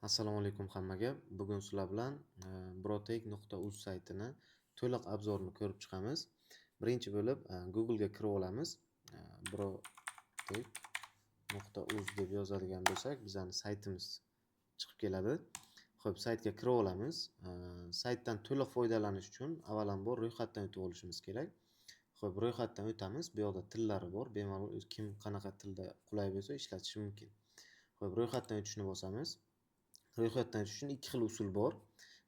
Assalomu alaykum hammaga. Bugun sizlar bilan brotek.uz saytini to'liq obzorini ko'rib chiqamiz. Birinchi bo'lib Google ga kirib olamiz. brotek.uz deb yozadigan bo'lsak, bizning saytimiz chiqib keladi. Xo'p, saytga kirib olamiz. Saytdan to'liq foydalanish uchun avvalambor ro'yxatdan o'tib olishimiz kerak. Xo'p, ro'yxatdan o'tamiz. Bu yerda tillari bor. Bemalol kim qanaqa tilda qulay bo'lsa ishlatishi mumkin. Xo'p, ro'yxatdan o'tishni bosamiz. Ro'yxatdan o'tish uchun ikki xil usul bor.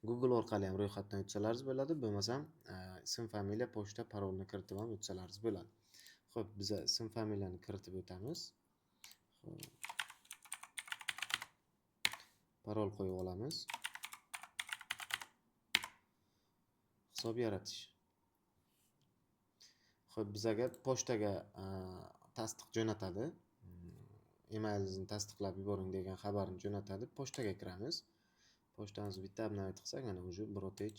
Google orqali ham ro'yxatdan o'tsalaringiz bo'ladi, bo'lmasam ism, familiya, pochta, parolni kiritib ham o'tsalaringiz bo'ladi. Xo'p, biz ism, familiyani kiritib o'tamiz. Parol qo'yib olamiz. Hisob yaratish. Xo'p, bizga pochtaga tasdiq jo'natadi. Emailingizni tasdiqlab yuboring degan xabarni jo'natadi. Pochtaga kiramiz. Pochtamizni bitta obnoviy qilsak, mana уже brotek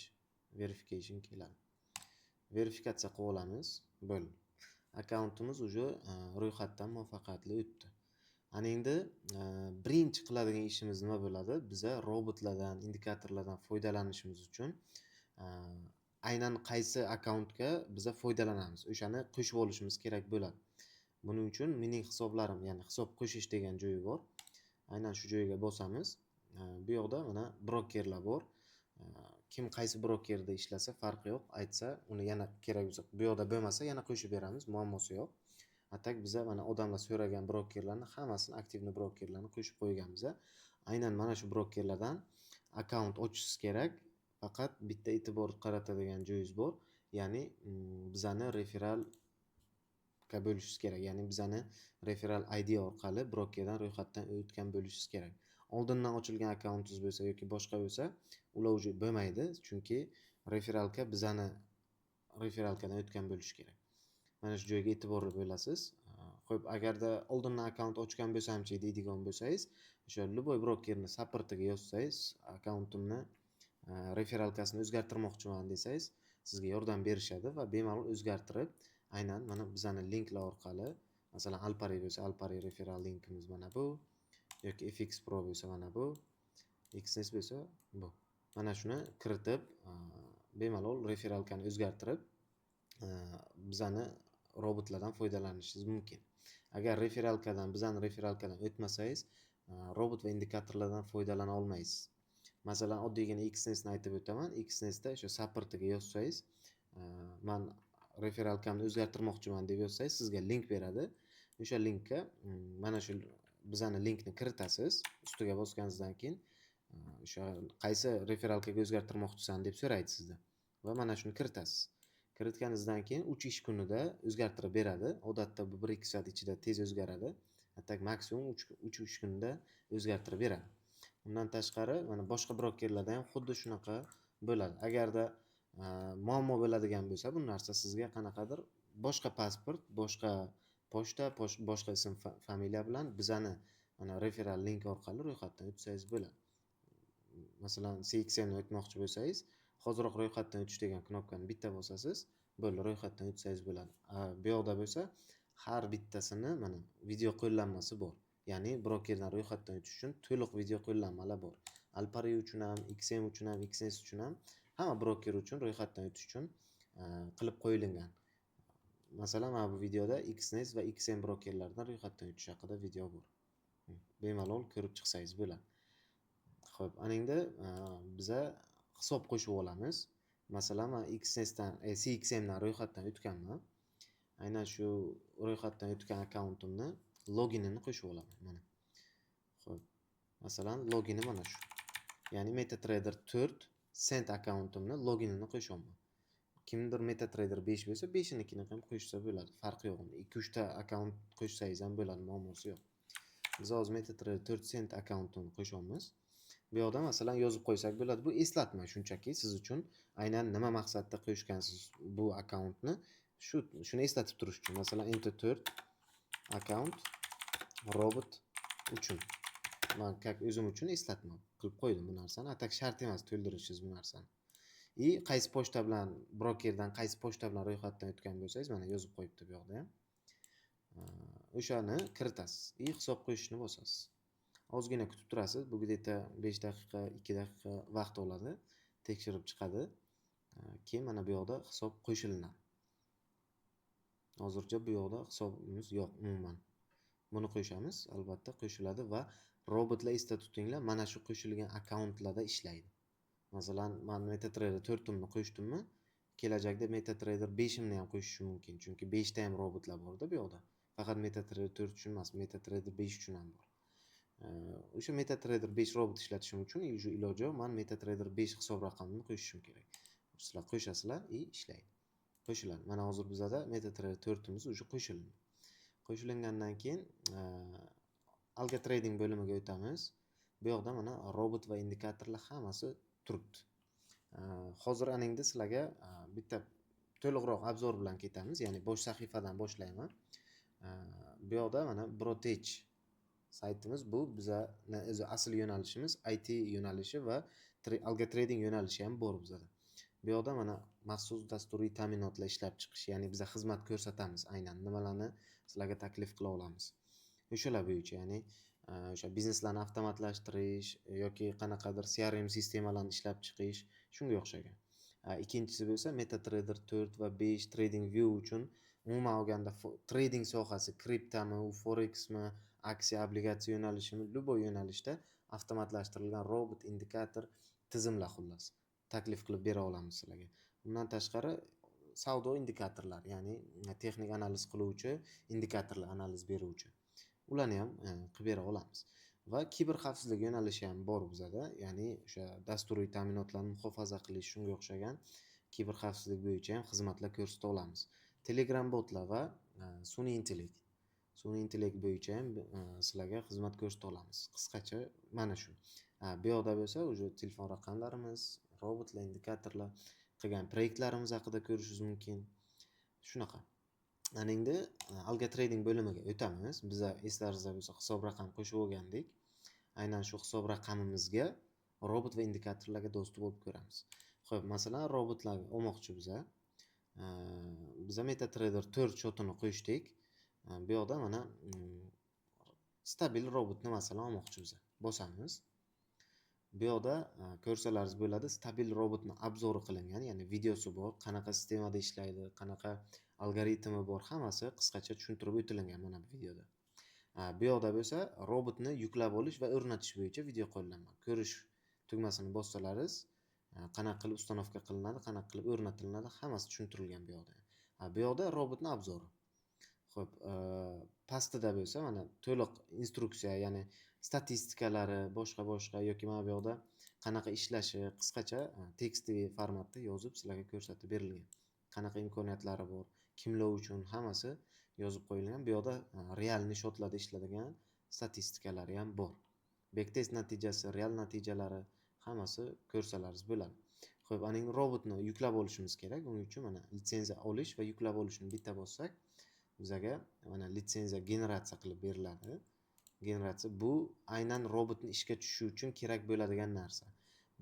verification keladi. Verifikatsiya qilib olamiz. Bo'ldi. Akkauntimiz уже ro'yxatdan muvaffaqiyatli o'tdi. Ana endi birinchi qiladigan ishimiz nima bo'ladi? Biza robotlardan, indikatorlardan foydalanishimiz uchun aynan qaysi akkauntga biza foydalanamiz, o'shani qo'shib olishimiz kerak bo'ladi. Buning uchun mening hisoblarim, ya'ni hisob qo'shish degan joyi bor. Aynan shu joyga bosamiz. Bu yoqda mana brokerlar bor. Kim qaysi brokerda ishlasa farqi yo'q. Aytsa, uni yana kerak bo'lsa, bu yoqda bo'lmasa yana qo'shib beramiz, muammosi yo'q. Atak biza mana odamlar so'ragan brokerlarni hammasini, aktivni brokerlarni qo'shib qo'yganmiz. Aynan mana shu brokerlardan akkaunt ochishingiz kerak. Faqat bitta e'tibor qaratadigan joyingiz bor. Ya'ni bizani referal bo'lishingiz kerak. Ya'ni bizani referal ID orqali brokerdan ro'yxatdan o'tgan bo'lishingiz kerak. Oldindan ochilgan akkauntingiz bo'lsa yoki boshqa bo'lsa, ular уже bo'lmaydi, chunki referalka bizani referalkadan o'tgan bo'lishi kerak. Mana shu joyga e'tiborli bo'lasiz. Xo'p, agarda oldindan akkaunt ochgan bo'lsam-chi deydigan bo'lsangiz, o'sha любой brokerni supportiga yozsangiz, akkauntimni referalkasini o'zgartirmoqchiman desangiz, sizga yordam berishadi va bemalol o'zgartirib, aynan mana bizani linklar orqali, masalan, Alpari bo'lsa, Alpari referal linkimiz mana bu, yoki FX Pro bo'lsa mana bu, XNS bo'lsa bu. Mana shuni kiritib, bemalol referalkani o'zgartirib, bizani robotlardan foydalanishingiz mumkin. Agar bizani referalkadan o'tmasangiz, robot va indikatorlardan foydalana olmaysiz. Masalan, oddiygina XNS ni aytib o'taman. XNS da o'sha supportiga yozsangiz, men referalkamni o'zgartirmoqchiman deb yozsangiz, sizga link beradi. O'sha linkka mana shu bizani linkni kiritasiz. Ustiga bosganingizdan keyin o'sha qaysi referalkaga o'zgartirmoqchisan deb so'raydi sizdan. Va mana shuni kiritasiz. Kiritganingizdan keyin 3 ish kunida o'zgartirib beradi. Odatda bu 1-2 soat ichida tez o'zgaradi. Atak maksimum 3 ish kunida o'zgartirib beradi. Undan tashqari, mana boshqa brokerlarda ham xuddi shunaqa bo'ladi. Agarda muammo bo'ladigan bo'lsa, bu narsa sizga qanaqadir boshqa pasport, boshqa pochta, boshqa ism, familiya bilan bizani mana referal link orqali ro'yxatdan o'tsangiz bo'ladi. Masalan, CXM ni o'tmoqchi bo'lsangiz, hozirroq ro'yxatdan o'tish degan knopkani bitta bosasiz, bo'ldi, ro'yxatdan o'tsangiz bo'ladi. Bu yoqda bo'lsa, har bittasini mana video qo'llanmasi bor. Ya'ni brokerdan ro'yxatdan o'tish uchun to'liq video qo'llanmalar bor. Alpari uchun ham, XM uchun ham, XNS uchun ham, hamma broker uchun ro'yxatdan o'tish uchun qilib qo'yilgan. Masalan, mana bu videoda XNS va XM brokerlardan ro'yxatdan o'tish haqida video bor. Bemalol ko'rib chiqsangiz bo'ladi. Xo'p, ana endi biza hisob qo'shib olamiz. Masalan, men CXM dan ro'yxatdan o'tganman. Aynan shu ro'yxatdan o'tgan akkauntimni loginini qo'shib olaman mana. Xo'p, masalan, logini mana shu. Ya'ni MetaTrader 4 Cent akkauntimni loginini qo'shaman. Kimdir MetaTrader 5 bo'lsa, 5-nikini ham qo'shsa bo'ladi. Farqi yo'q. 2-3 ta akkaunt qo'shsangiz ham bo'ladi, muammosi yo'q. Biz hozir MetaTrader 4 Cent akkauntini qo'shamiz. Bu yoqda masalan yozib qo'ysak bo'ladi. Bu eslatma shunchaki siz uchun aynan nima maqsadda qo'yishgansiz bu akkauntni, shuni eslatib turish uchun. Masalan, MT4 akkaunt robot uchun. Men o'zim uchun eslatma qilib qo'ydim bu narsani. Atak shart emas to'ldirishingiz bu narsani. Qaysi pochta bilan, brokerdan qaysi pochta bilan ro'yxatdan o'tgan bo'lsangiz, mana yozib qo'yibdi bu yoqda ham. O'shani kiritasiz. Hisob qo'yishni bosasiz. Ozgina kutib turasiz. Bu где-то 5 daqiqa, 2 daqiqa vaqt oladi. Tekshirib chiqadi. Keyin mana bu yoqda hisob qo'shilinadi. Hozircha bu yoqda hisobimiz yo'q umuman. Buni qo'shamiz, albatta qo'shiladi va robotlar esda tutinglar, mana shu qo'shilgan akkauntlarda ishlaydi. Masalan, men MetaTrader 4 timni qo'shdimmi, kelajakda MetaTrader 5 imni ham qo'shishim mumkin, chunki 5 ta ham robotlar bor-da bu yoqda. Faqat MetaTrader 4 uchun emas, MetaTrader 5 uchun ham bor. O'sha MetaTrader 5 robot ishlatishim uchun iloji yo'q, men MetaTrader 5 hisob raqamini qo'shishim kerak. Sizlar qo'shasizlar, ishlaydi. Qo'shiladi. Mana hozir bizda MetaTrader 4 imiz уже qo'shildi. Qo'shilingandan keyin Algo Trading bo'limiga o'tamiz. Bu yoqda mana robot va indikatorlar hammasi turibdi. Hozir aningda sizlarga bitta to'liqroq obzor bilan ketamiz, ya'ni bosh sahifadan boshlayman. Bu yoqda mana Brotech saytimiz, bu bizning o'zi asl yo'nalishimiz IT yo'nalishi va Algo Trading yo'nalishi ham bor bizda. Bu yoqda mana maxsus dasturiy ta'minotlar ishlab chiqish, ya'ni biz xizmat ko'rsatamiz, aynan nimalarni sizlarga taklif qila olamiz. O'shalar bo'yicha, ya'ni o'sha bizneslarni avtomatlashtirish yoki qanaqadir CRM sistemalarni ishlab chiqish, shunga o'xshagan. Ikkinchisi bo'lsa MetaTrader 4 va 5 TradingView uchun umuman olganda trading sohasi, kriptami, forexmi, aksiya, obligatsiya yo'nalishimi, любой yo'nalishda avtomatlashtirilgan robot, indikator, tizimlar xullas taklif qilib bera olamiz sizlarga. Bundan tashqari savdo indikatorlar, ya'ni texnik analiz qiluvchi, indikatorlar analiz beruvchi, ularni ham qilib bera olamiz. Va kiber xavfsizlik yo'nalishi ham bor bizda, ya'ni o'sha dasturiy ta'minotlarni muhofaza qilish, shunga o'xshagan kiber xavfsizlik bo'yicha ham xizmatlar ko'rsata olamiz. Telegram botlar va sun'iy intellekt. Sun'iy intellekt bo'yicha ham sizlarga xizmat ko'rsata olamiz. Qisqacha mana shu. Bu yoqda bo'lsa, o'sha telefon raqamlarimiz, robotlar, indikatorlar, qilgan proyektlarimiz haqida ko'rishingiz mumkin. Shunaqa. Endi Algo Trading bo'limiga o'tamiz. Biz eslaringizda bo'lsa hisob raqam qo'shib olgandik. Aynan shu hisob raqamimizga robot va indikatorlarga dostуп bo'lib ko'ramiz. Xo'p, masalan, robotlarga olmoqchi biz MetaTrader 4 shotini qo'shdik. Bu yoqda mana stabil robotni masalan olmoqchi biz. Bosamiz. Bu yoqda ko'rsalaringiz bo'ladi, stabil robotni obzori qilingan, ya'ni videosi bor, qanaqa sistemada ishlaydi, qanaqa algoritmi bor, hammasi qisqacha tushuntirib o'tilgan mana bu videoda. Bu yoqda bo'lsa, robotni yuklab olish va o'rnatish bo'yicha video qo'llanma. Ko'rish tugmasini bossalaringiz, qanaqa qilib ustanovka qilinadi, qanaqa qilib o'rnatiladi, hammasi tushuntirilgan bu yoqda. Bu yoqda robotni obzori. Xo'p, pastida bo'lsa mana to'liq instruksiya, ya'ni statistikalari, boshqa yoki mana bu yoqda qanaqa ishlashi qisqacha tekstli formatda yozib sizlarga ko'rsatib berilgan. Qanaqa imkoniyatlari bor, kimlar uchun, hammasi yozib qo'yilgan. Bu yoqda realni shotlarda ishlanadigan statistikalar ham bor. Backtest natijasi, real natijalari hammasi ko'rsalaringiz bo'ladi. Xo'p, aning robotni yuklab olishimiz kerak. Buning uchun mana litsenziya olish va yuklab olishni bitta bossak, bizga mana litsenziya generatsiya qilib beriladi. Generatsiya bu aynan robotni ishga tushishi uchun kerak bo'ladigan narsa.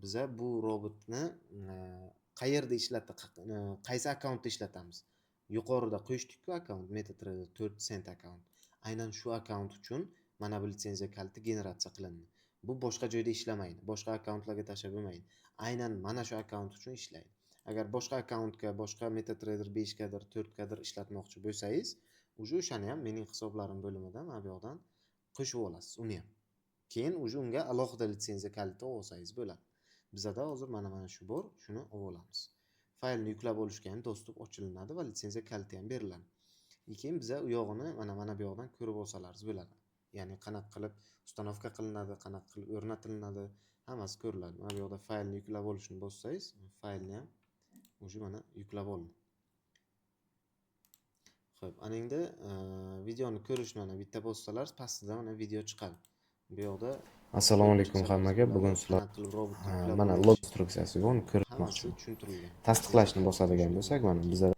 Biz bu robotni qayerda qaysi akkauntda ishlatamiz? Yuqorida qo'shdik-ku akkaunt, MetaTrader 4 cent akkaunt. Aynan shu akkaunt uchun mana bu litsenziya kaliti generatsiya qilindi. Bu boshqa joyda ishlamaydi, boshqa akkauntlarga tashlab bo'lmaydi. Aynan mana shu akkaunt uchun ishlaydi. Agar boshqa akkauntga, boshqa MetaTrader 5 gadir, 4 gadir ishlatmoqchi bo'lsangiz, o'shani ham mening hisoblarim bo'limidan mana bu yoqdan qo'shib olasiz uni ham. Keyin unga alohida litsenziya kaliti olsangiz bo'ladi. Bizda hozir mana shu bor, shuni olamiz. Faylni yuklab olishga ham dostуп ochilinadi va litsenziya kaliti ham beriladi. Keyin biz u yog'ini mana bu yoqdan ko'rib olsalaringiz bo'ladi. Ya'ni qanaqa qilib ustanovka qilinadi, qanaqa qilib o'rnatiladi, hammasi ko'riladi. Mana bu yoqda faylni yuklab olishni bossangiz, faylni ham o'sha mana yuklab oldi. Xo'p, aningda videoni ko'rishni mana bitta bossalar, pastida mana video chiqadi. Bu yoqda assalomu alaykum hammaga. Bugun sizlar mana log instruksiyasi bor, ko'rmoqchi. Tasdiqlashni bosadigan bo'lsak, mana bizda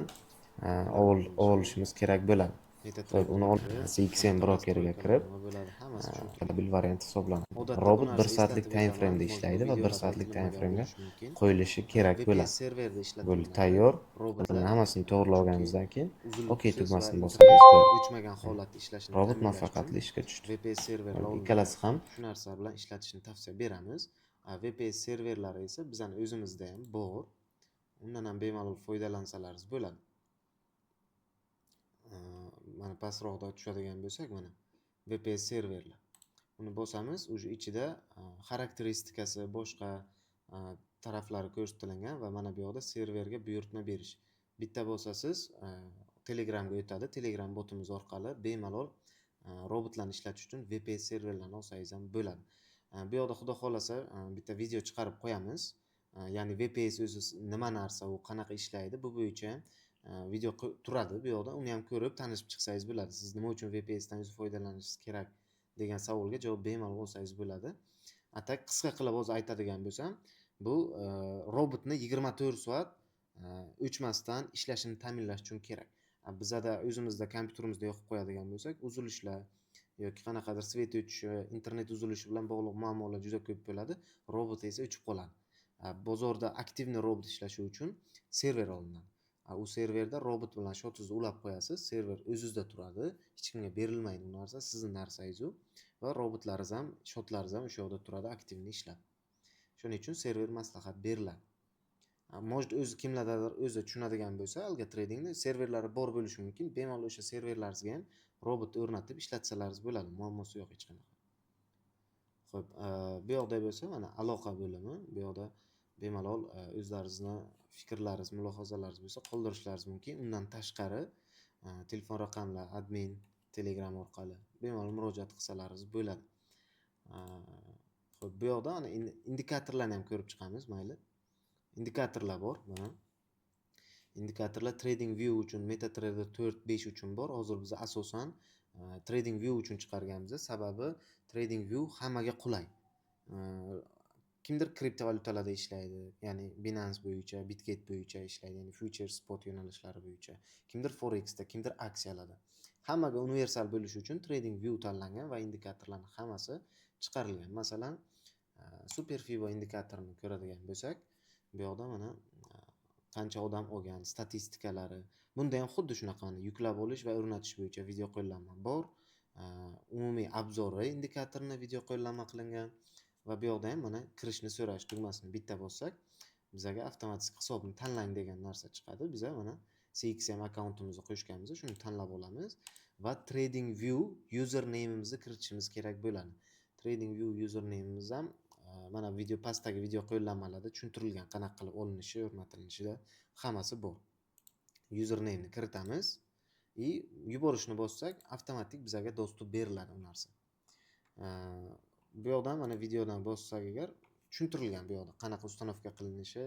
olishimiz kerak bo'ladi. MetaTrader uni CXM brokerga kirib, stabil variant hisoblanadi. Robot 1 soatlik time frame da ishlaydi va 1 soatlik time frame ga qo'yilishi kerak bo'ladi. serverda Bo'ldi, ishlatiladi. tayyor. Robotlar Hammasini to'g'irlab olganimizdan keyin OK tugmasini va bosamiz. o'chmagan holatda ishlashini Robot ta'minlash muvaffaqiyatli ishga tushdi. VPS serverlar Ikkalasi ham shu narsa bilan ishlatishni tavsiya beramiz. VPS serverlari esa bizning o'zimizda ham bor. Undan ham bemalol foydalansalaringiz bo'ladi. Mana pastroqda tushadigan bo'lsak, mana VPS serverlar. Uni bosamiz, o'sha ichida xarakteristikasi, boshqa taraflari ko'rsatilgan va mana bu yoqda serverga buyurtma berish. Bitta bosasiz, Telegramga o'tadi. Telegram botimiz orqali bemalol robotlarni ishlatish uchun VPS serverlarni olsangiz ham bo'ladi. Bu yoqda xudo xolasa bitta video chiqarib qo'yamiz. Ya'ni VPS o'zi nima narsa, u qanaqa ishlaydi, bu bo'yicha video turadi bu yoqda. Uni ham ko'rib tanishib chiqsangiz bo'ladi. Siz nima uchun VPS dan o'zi foydalanishingiz kerak degan savolga javob bemalol olsangiz bo'ladi. Atak qisqa qilib o'zi aytadigan bo'lsam, bu robotni 24 soat o'chmasdan ishlashini ta'minlash uchun kerak. Bizda o'zimizda kompyuterimizda yoqib qo'yadigan bo'lsak, uzilishlar yoki qanaqadir svet o'chishi, internet uzilishi bilan bog'liq muammolar juda ko'p bo'ladi. Robot esa o'chib qoladi. Bozorda aktivni robot ishlashi uchun server olinadi. U serverda robot bilan shotingizni ulab qo'yasiz. Server o'zingizda turadi. Hech kimga berilmaydi u narsa, sizning narsangiz u. Va robotlaringiz ham, shotlaringiz ham o'sha yerda turadi, aktivni ishlab. Shuning uchun server maslahat beriladi. Может o'zi kimlardir o'zi tushunadigan bo'lsa, alga tradingni serverlari bor bo'lishi mumkin. Bemalol o'sha serverlaringizga ham robot o'rnatib ishlatsalaringiz bo'ladi. Muammosi yo'q hech qanaqa. Xo'p, bu yoqda bo'lsa mana aloqa bo'limi. Bu yoqda bemalol o'zlaringizni fikrlaringiz, mulohazalaringiz bo'lsa qoldirishlaringiz mumkin. Undan tashqari telefon raqamlar, admin, Telegram orqali bemalol murojaat qilsalaringiz bo'ladi. Xo'p, bu yoqda mana indikatorlarni ham ko'rib chiqamiz, mayli. Indikatorlar bor, mana. Indikatorlar TradingView uchun, MetaTrader 4.5 uchun bor. Hozir biz asosan TradingView uchun chiqarganmiz. Sababi TradingView hammaga qulay. Kimdir kriptovalyutalarda ishlaydi, ya'ni Binance bo'yicha, Bitget bo'yicha ishlaydi, ya'ni future spot yo'nalishlari bo'yicha. Kimdir Forexda, kimdir aksiyalarda. Hammaga universal bo'lishi uchun TradingView tanlangan va indikatorlarning hammasi chiqarilgan. Masalan, Super Fibo indikatorini ko'radigan bo'lsak, bu yoqda mana qancha odam olgan, statistikalari. Bunda ham xuddi shunaqa yuklab olish va o'rnatish bo'yicha video qo'llanma bor. Umumiy obzori indikatorni video qo'llanma qilingan va bu yoqda ham mana kirishni so'rash tugmasini bitta bossak, bizga avtomatik hisobni tanlang degan narsa chiqadi. Biz mana CXM akkauntimizni qo'shganmiz, shuni tanlab olamiz va TradingView username'imizni kiritishimiz kerak bo'ladi. TradingView username'imiz ham mana video pastdagi video qo'llanmalarda tushuntirilgan, qanaqa qilib olinishi, o'rnatilishida hammasi bor. Username'ni kiritamiz va yuborishni bossak, avtomatik bizga dostуп beriladi u narsa. Bu yoqdan mana videodan bossak agar tushuntirilgan, bu yoqda qanaqa ustanovka qilinishi,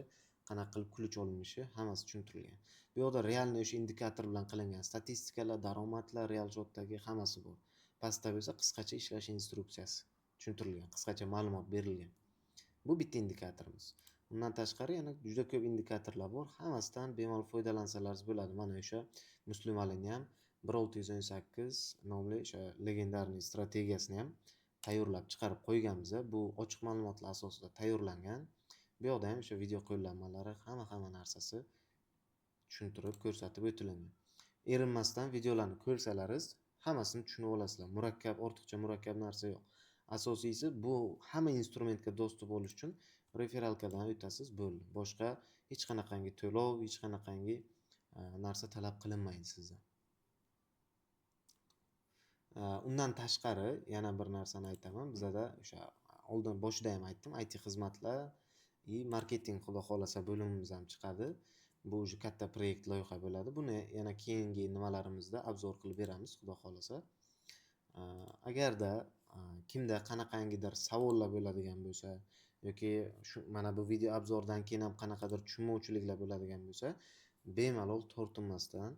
qanaqa qilib kuch olinishi hammasi tushuntirilgan. Bu yoqda realniy o'sha indikator bilan qilingan statistikalar, daromadlar, real shotdagi hammasi bor. Pastda bo'lsa qisqacha ishlash instruksiyasi tushuntirilgan, qisqacha ma'lumot berilgan. Bu bitta indikatorimiz. Undan tashqari yana juda ko'p indikatorlar bor. Hammasidan bemalol foydalansalaringiz bo'ladi. Mana o'sha Muslim Alining ham 1618 nomli o'sha legendarniy strategiyasini ham tayyorlab chiqarib qo'yganmiz. Bu ochiq ma'lumotlar asosida tayyorlangan. Bu yoqda ham o'sha video qo'llanmalari, hamma narsasi tushuntirib ko'rsatib o'tilgan. Erinmasdan videolarni ko'rsalaringiz hammasini tushunib olasizlar. Murakkab, ortiqcha murakkab narsa yo'q. Asosiysi bu hamma instrumentga dostуп bo'lish uchun referalkadan o'tasiz, bo'ldi. Boshqa hech qanaqangi to'lov, hech qanaqangi narsa talab qilinmaydi sizdan. Undan tashqari yana bir narsani aytaman. Bizda o'sha oldin boshida ham aytdim, IT xizmatlar va marketing xudo xolasa bo'limimiz ham chiqadi. Bu o'sha katta proyekt loyiha bo'ladi. Buni yana keyingi nimalarimizda obzor qilib beramiz, xudo xolasa. Agarda kimda qanaqangidir savollar bo'ladigan bo'lsa yoki mana bu video obzordan keyin ham qanaqadir tushunmovchiliklar bo'ladigan bo'lsa, bemalol tortinmasdan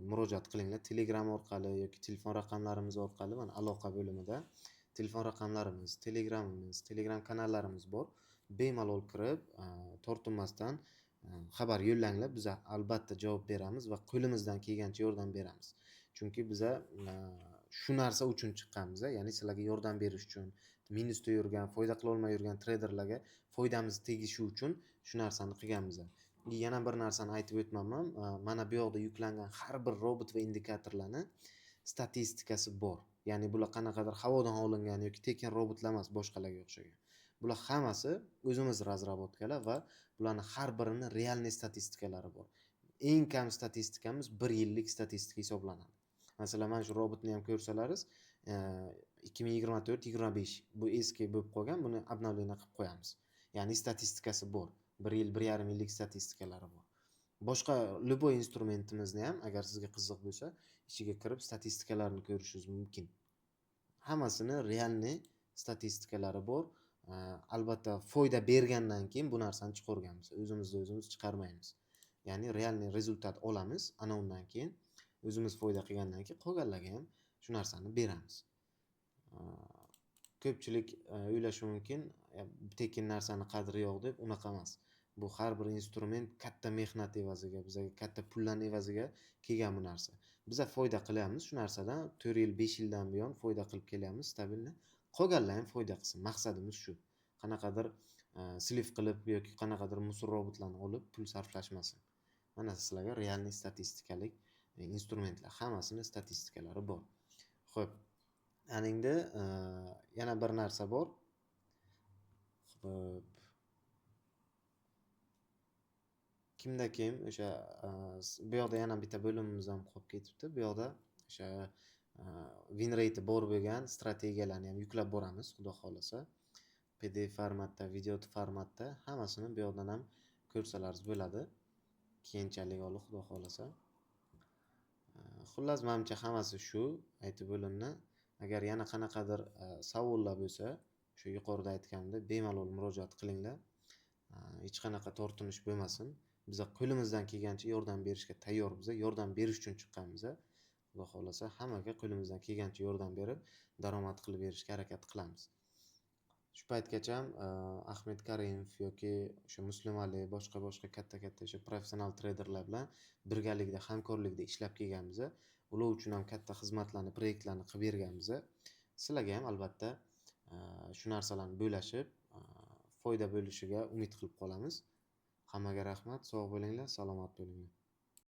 murojaat qilinglar. Telegram orqali yoki telefon raqamlarimiz orqali mana aloqa bo'limida telefon raqamlarimiz, Telegramimiz, Telegram kanallarimiz bor. Bemalol kirib, tortinmasdan xabar yo'llanglar. Biz albatta javob beramiz va qo'limizdan kelgancha yordam beramiz. Chunki biza shu narsa uchun chiqqanmiz, ya'ni sizlarga yordam berish uchun, minusda yurgan, foyda qila olmay yurgan treyderlarga foydamiz tegishi uchun shu narsani qilganmiz. Yana bir narsani aytib o'tmaman. Mana bu yoqda yuklangan har bir robot va indikatorlarni statistikasi bor. Ya'ni bular qanaqadir havodan olingan yoki tekin robotlar emas, boshqalarga o'xshagan. Bular hammasi o'zimiz razraботkalar va bularning har birini realniy statistikalari bor. Eng kam statistikamiz 1 yillik statistika hisoblanadi. Masalan, mana shu robotni ham ko'rsalaringiz, 2024-25 bu eski bo'lib qolgan, buni обновление qilib qo'yamiz. Ya'ni statistikasi bor. 1 yil, 1,5 yillik statistikalari bor. Boshqa любой instrumentimizni ham agar sizga qiziq bo'lsa, ichiga kirib statistikalarni ko'rishingiz mumkin. Hammasini realniy statistikalari bor. Albatta foyda bergandan keyin bu narsani chiqarganmiz. O'zimiz chiqarmaymiz. Ya'ni realniy rezultat olamiz, ana undan keyin o'zimiz foyda qilgandan keyin qolganlarga ham shu narsani beramiz. Ko'pchilik o'ylashi mumkin, tekin narsani qadri yo'q deb, unaqa emas. Bu har bir instrument katta mehnat evaziga, bizga katta pullar evaziga kelgan bu narsa. Biz foyda qilyapmiz shu narsadan, 4 yil, 5 yildan buyon foyda qilib kelyapmiz stabilni. Qolganlar ham foyda qilsin. Maqsadimiz shu. Qanaqadir sliv qilib yoki qanaqadir musor robotlarni olib pul sarflashmasin. Mana sizlarga realniy statistikalik instrumentlar, hammasini statistikalari bor. Xo'p, aningda yana bir narsa bor. Xo'p. Kimda kim o'sha bu yoqda yana bitta bo'limimiz ham qolib ketibdi. Bu yoqda o'sha win rate bor bo'lgan strategiyalarni ham yuklab boramiz, xudo xolasa. PDF formatda, video formatda hammasini bu yoqdan ham ko'rsalaringiz bo'ladi. Keyinchalik olib, xudo xolasa. Xullas, menimcha hammasi shu aytib bo'limni. Agar yana qanaqadir savollar bo'lsa, shu yuqorida aytganimdek bemalol murojaat qilinglar. Hech qanaqa tortinish bo'lmasin. Biz qo'limizdan kelgancha yordam berishga tayyormiz. Yordam berish uchun chiqqanmiz. Xudo xolasa hammaga qo'limizdan kelgancha yordam berib, daromad qilib berishga harakat qilamiz. Shu paytgacha ham Ahmed Karimov yoki o'sha Muslim Ali, boshqa katta o'sha professional treyderlar bilan birgalikda, hamkorlikda ishlab kelganmiz. Ular uchun ham katta xizmatlarni, proyektlarni qilib berganmiz. Sizlarga ham albatta shu narsalarni bo'lashib, foyda bo'lishiga umid qilib qolamiz. Hammaga rahmat, sog' bo'linglar, salomat bo'linglar.